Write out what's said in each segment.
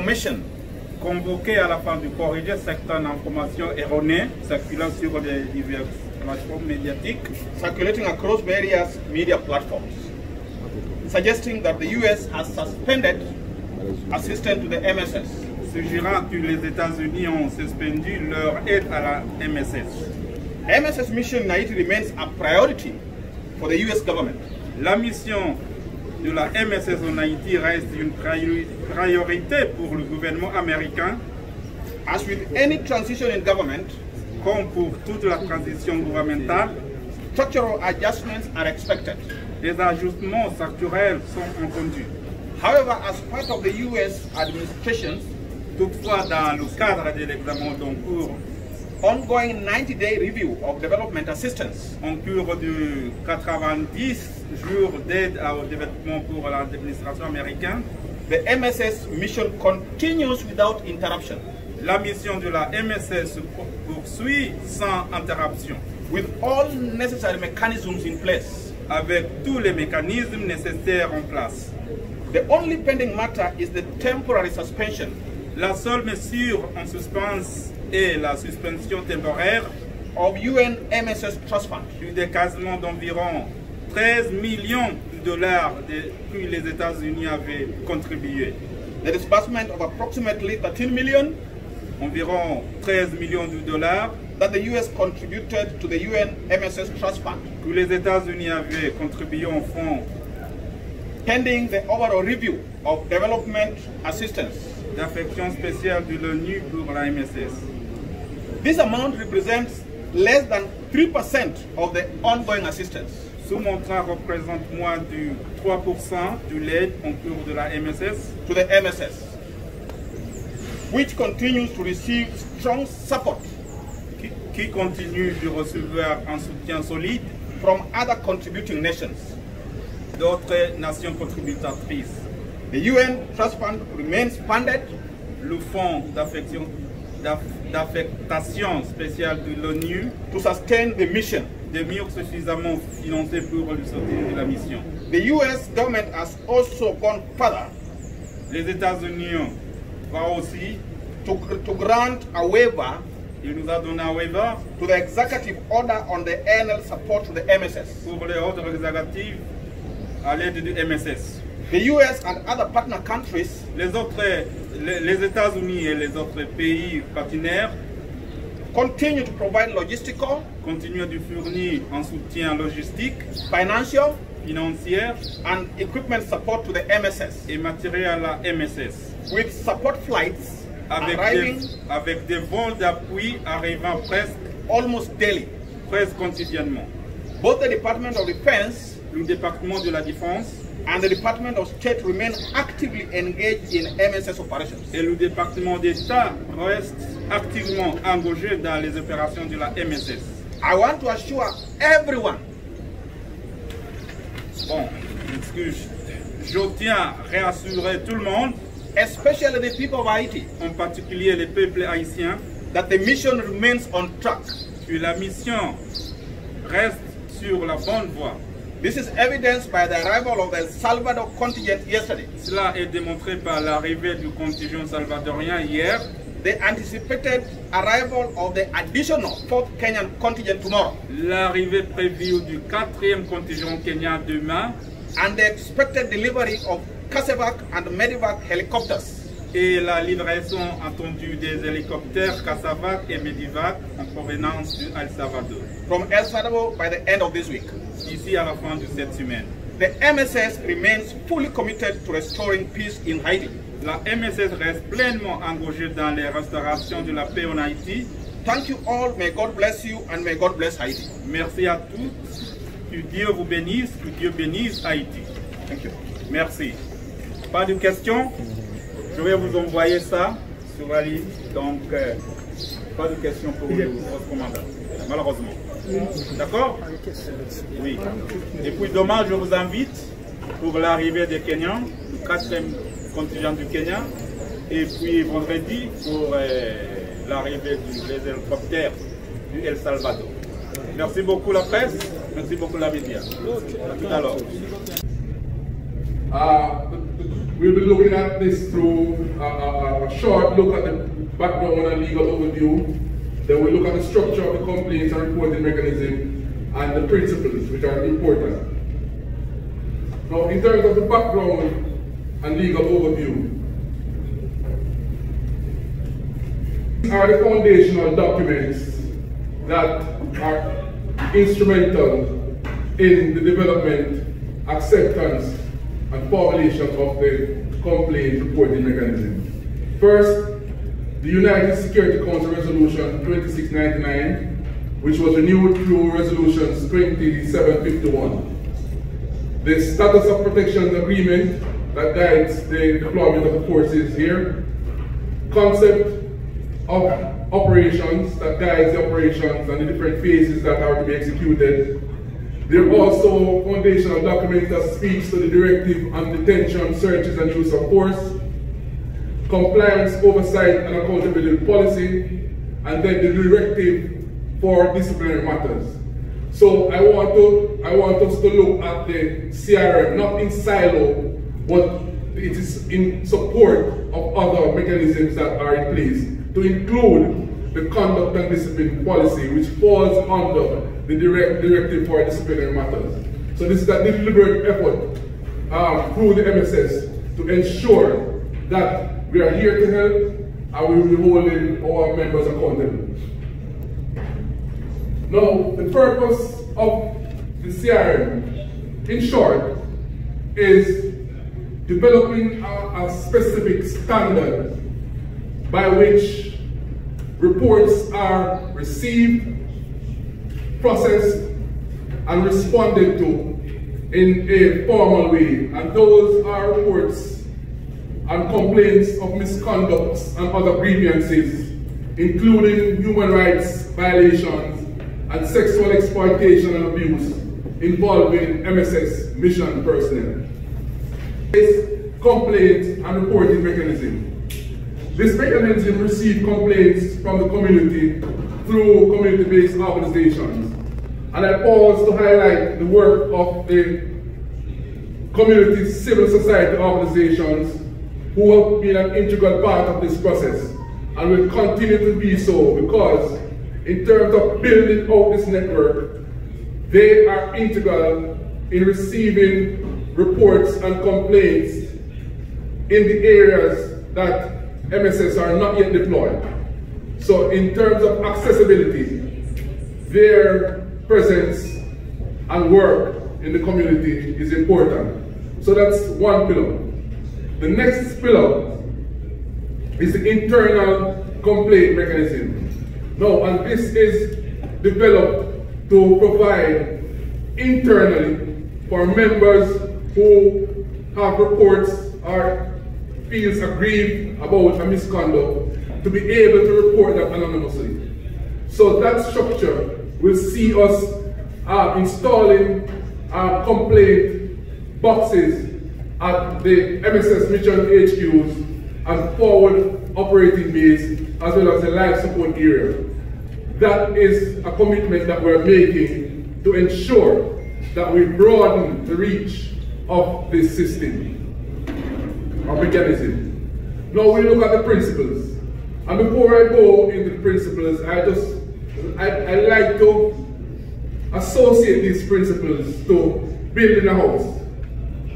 misinformation, convoqué à la fin de corriger certaines informations erronées circulant sur les diverses plateformes médiatiques, circulating across various media platforms, suggesting that the US has suspended assistance to the MSS. suggérant que les États-Unis ont suspendu leur aide à la MSS. MSS mission in Haiti remains a priority for the US government. La mission de la MSS en Haïti reste une priorité pour le gouvernement américain. As with any transition in government, comme pour toute la transition gouvernementale, structural adjustments are expected. Des ajustements structurels sont entendus. However, as part of the US administration, toutefois dans le cadre de l'examen en cours, ongoing 90-day review of development assistance, en cours de 90 jours d'aide au développement pour l'administration américaine, the MSS mission continues without interruption. La mission de la MSS se poursuit sans interruption, with all necessary mechanisms in place, avec tous les mécanismes nécessaires en place. The only pending matter is the temporary suspension. La seule mesure en suspens est la suspension temporaire of UN MSS Trust Fund, du décaissement d'environ 13 millions de dollars que les États-Unis avaient contribué. The disbursement of approximately 13 million, environ 13 millions de dollars, that the US contributed to the UN MSS Trust Fund, que les États-Unis avaient contribué en fonds, pending the overall review of development assistance d'affection spéciale de l'ONU pour la MSS. This amount represents less than 3% of the ongoing assistance. Ce montant représente moins de 3% de l'aide en cours de la MSS to the MSS, which continues to receive strong support qui continue de recevoir un soutien solide from other contributing nations. D'autres nations contributrices. The UN Trust Fund remains funded. Le fonds d'affectation spéciale de l'ONU to sustain the mission. Demeure suffisamment financé pour le soutenir de la mission. The US government has also gone further. Les États-Unis vont aussi to grant a waiver. Il nous a donné un waiver to the executive order on the annual support to the MSS. Pour les ordres exécutifs à l'aide du MSS. The US and other partner countries, les États-Unis et les autres pays partenaires, continue to provide logistical, continuent de fournir un soutien logistique, financial, financier, and equipment support to the MSS, et matériel à la MSS, with support flights avec des vols d'appui arrivant presque almost daily, presque quotidiennement. Both the Department of Defense, le département de la Défense, and the Department of State remain actively engaged in MSS operations. Et le département d'État reste activement engagé dans les opérations de la MSS. I want to assure everyone. Bon, excuse. Je tiens à réassurer tout le monde, especially the people of Haiti, en particulier les peuples haïtiens, that the mission remains on track. Que la mission reste sur la bonne voie. This is evidenced by the arrival of the El Salvador contingent yesterday. Cela est démontré par l'arrivée du contingent salvadorien hier. The anticipated arrival of the additional 4th Kenyan contingent tomorrow. L'arrivée prévue du 4e contingent kenyan demain. And the expected delivery of Casevac and Medivac helicopters. Et la livraison attendue des hélicoptères Casevac et Medivac en provenance du El Salvador. From El Salvador by the end of this week. D'ici à la fin de cette semaine. The MSS remains fully committed to restoring peace in Haiti. La MSS reste pleinement engagée dans les restaurations de la paix en Haïti. Thank you all. May God bless you and may God bless Haiti. Merci à tous. Que Dieu vous bénisse, que Dieu bénisse Haïti. Thank you. Merci. Pas de questions? Je vais vous envoyer ça sur la ligne. Donc, pas de questions pour le commandant, malheureusement. D'accord? Oui. Et puis demain, je vous invite pour l'arrivée des Kenyans, le 4e contingent du Kenya. Et puis vendredi pour l'arrivée des hélicoptères du El Salvador. Merci beaucoup la presse, merci beaucoup la média. À tout à l'heure. We'll be looking at this through short look at the background and legal overview. Then we look at the structure of the complaints and reporting mechanism and the principles, which are important. Now, in terms of the background and legal overview, these are the foundational documents that are instrumental in the development, acceptance, and formulation of the complaint reporting mechanism. First, the United Security Council Resolution 2699, which was renewed through Resolutions 2751. The Status of Protection Agreement that guides the deployment of the forces here. Concept of operations that guides the operations and the different phases that are to be executed. There are also foundational documents that speaks to the directive on detention, searches and use of force, compliance, oversight and accountability policy, and then the directive for disciplinary matters. So I want us to look at the CRM, not in silo, but it is in support of other mechanisms that are in place, to include the conduct and discipline policy, which falls under the directive for disciplinary matters. So this is a deliberate effort through the MSS to ensure that we are here to help and we will be holding our members accountable. Now, the purpose of the CRM, in short, is developing a specific standard by which reports are received, processed, and responded to in a formal way. And those are reports and complaints of misconducts and other grievances, including human rights violations and sexual exploitation and abuse involving MSS mission personnel. This complaint and reporting mechanism. This mechanism receives complaints from the community through community-based organizations. And I pause to highlight the work of the community civil society organizations who have been an integral part of this process and will continue to be so, because in terms of building out this network, they are integral in receiving reports and complaints in the areas that MSS are not yet deployed. So in terms of accessibility, their presence and work in the community is important. So that's one pillar. The next pillar is the internal complaint mechanism. Now, and this is developed to provide internally for members who have reports or feels aggrieved about a misconduct to be able to report that anonymously. So that structure will see us installing complaint boxes at the MSS mission HQs and forward operating base, as well as the life support area. That is a commitment that we're making to ensure that we broaden the reach of this system or mechanism. Now we look at the principles. And before I go into the principles, I like to associate these principles to building a house.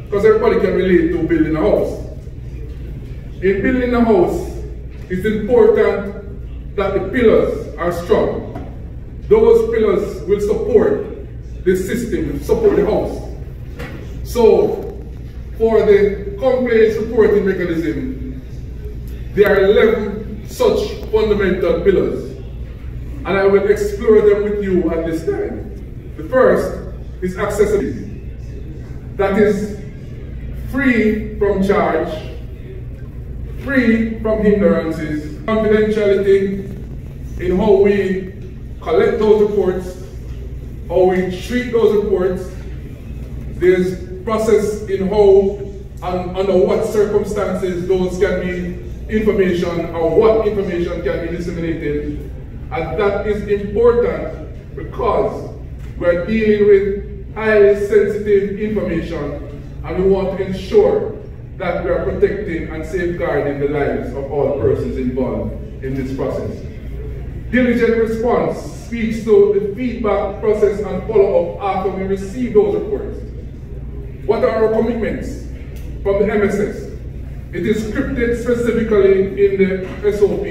Because everybody can relate to building a house. In building a house, it's important that the pillars are strong. Those pillars will support the system, support the house. So, for the complaints reporting mechanism, there are 11 such fundamental pillars. And I will explore them with you at this time. The first is accessibility. That is free from charge, free from hindrances, confidentiality in how we collect those reports, how we treat those reports. There's process in how and under what circumstances those can be information or what information can be disseminated. And that is important because we're dealing with highly sensitive information and we want to ensure that we are protecting and safeguarding the lives of all persons involved in this process. Diligent response speaks to the feedback process and follow-up after we receive those reports. What are our commitments from the MSS? It is scripted specifically in the SOP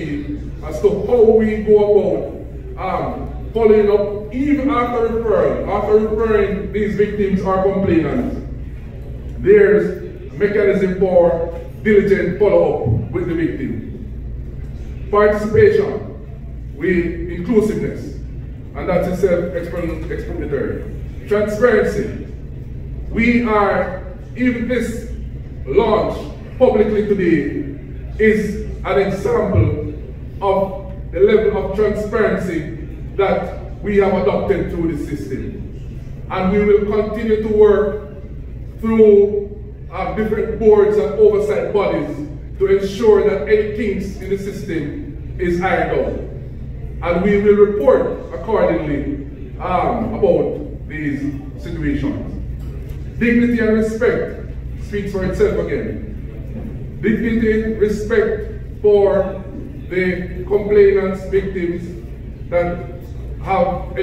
as to how we go about following up even after referral. After referring these victims or complainants, there's a mechanism for diligent follow-up with the victim. Participation with inclusiveness, and that is self-explanatory. Transparency. We are, even this launch publicly today is an example of the level of transparency that we have adopted through the system. And we will continue to work through different boards and oversight bodies to ensure that any kinks in the system is ironed out. And we will report accordingly about these situations. Dignity and respect speaks for itself again. Dignity, respect for the complainants, victims that have